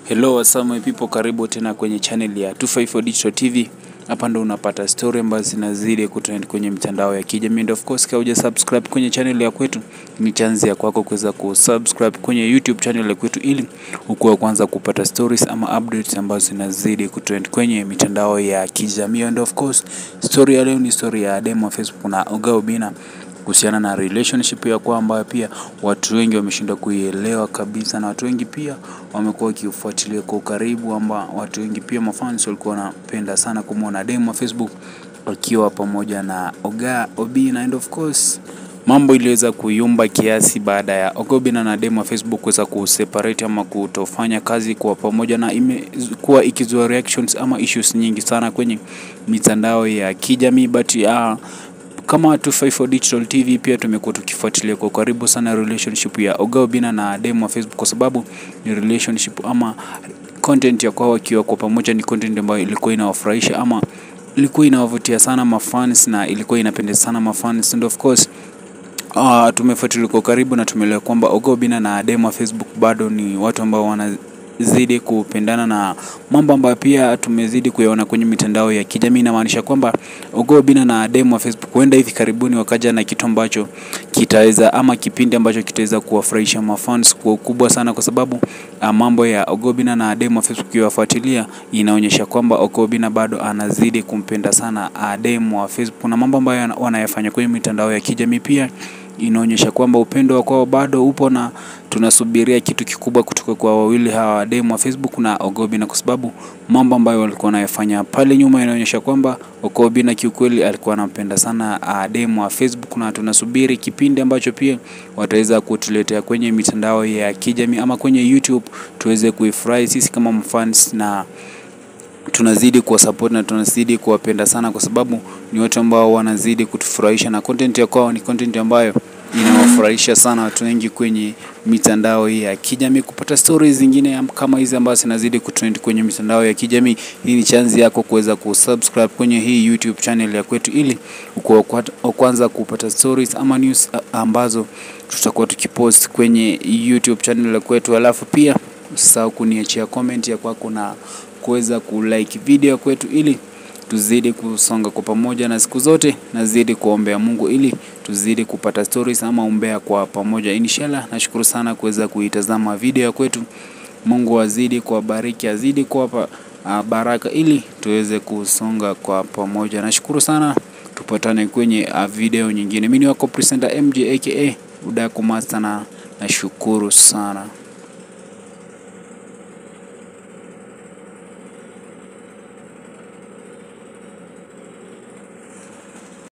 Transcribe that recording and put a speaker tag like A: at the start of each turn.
A: Hello, what's up my people, karibu tena kwenye channel ya 254 Digital TV. Hapa ndo unapata story ambazo zinazidi kutrend kwenye mitandao ya kijamii. And of course, kama huja subscribe kwenye channel ya kwetu, ni chance ya kwako kuweza kusubscribe kwenye YouTube channel ya kwetu ili ukuwe kwanza kupata stories ama updates ambazo zinazidi kutrend kwenye mitandao ya kijamii. And of course, story ya leo ni story ya demo wa Facebook na Oga Obinna kuhusiana na relationship ya kwa ambayo pia watu wengi wameshindwa kuielewa kabisa, na watu wengi pia wamekuwa wakifuatilia kwa karibu, amba watu wengi pia mafans walikuwa wanapenda sana kumuona demo wa Facebook akiwa pamoja na Oga Obinna. And of course, mambo iliweza kuyumba kiasi baada ya Oga Obinna na demo wa Facebook kuweza kuseparate ama kutofanya kazi kwa pamoja, na imekuwa ikizua reactions ama issues nyingi sana kwenye mitandao ya kijamii. But kama 254 Digital TV pia tumekuwa tukifuatilia kwa karibu sana relationship ya Oga Obinna na demo wa Facebook, kwa sababu ni relationship ama content ya kwao wakiwa kwa pamoja ni content ambayo ilikuwa inawafurahisha ama ilikuwa inawavutia sana mafans na ilikuwa inapendeza sana mafans. And of course, tumefuatilia kwa karibu na tumeelewa kwamba Oga Obinna na demo wa Facebook bado ni watu ambao wanazidi kupendana, na mambo ambayo pia tumezidi kuyaona kwenye mitandao ya kijamii inamaanisha kwamba Oga Obinna na demo wa Facebook huenda hivi karibuni wakaja na kitu ambacho kitaweza ama kipindi ambacho kitaweza kuwafurahisha mafans kwa ukubwa sana, kwa sababu mambo ya Oga Obinna na demo wa Facebook ukiwafuatilia inaonyesha kwamba Oga Obinna bado anazidi kumpenda sana demo wa Facebook, na mambo ambayo wanayafanya kwenye mitandao ya kijamii pia inaonyesha kwamba upendo wa kwao bado upo, na tunasubiria kitu kikubwa kutoka kwa wawili hawa, demo wa Facebook na Oga Obinna, kwa sababu mambo ambayo walikuwa wanayafanya pale nyuma inaonyesha kwamba Oga Obinna kiukweli alikuwa anampenda sana demo wa Facebook, na tunasubiri kipindi ambacho pia wataweza kutuletea kwenye mitandao ya kijamii ama kwenye YouTube tuweze kuifurahi sisi kama mfans, na tunazidi kuwa support na tunazidi kuwapenda sana, kwa sababu ni watu ambao wanazidi kutufurahisha, na content ya kwao ni content ambayo inawafurahisha sana watu wengi kwenye mitandao ya kijamii. Kupata stories zingine kama hizi ambazo zinazidi kutrend kwenye mitandao ya kijamii, hii ni chance yako kuweza kusubscribe kwenye hii YouTube channel ya kwetu ili kwanza kupata stories ama news ambazo tutakuwa tukipost kwenye YouTube channel ya kwetu. Alafu pia usisahau kuniachia comment ya kwako na kuweza kulike video kwetu ili tuzidi kusonga kwa pamoja, na siku zote nazidi kuombea Mungu ili tuzidi kupata stories ama umbea kwa pamoja inshallah. Nashukuru sana kuweza kuitazama video kwetu. Mungu azidi kuwabariki, azidi kuwapa baraka ili tuweze kusonga kwa pamoja. Nashukuru sana, tupatane kwenye video nyingine. Mimi ni wako presenter MJ aka Udaku Master, na nashukuru sana.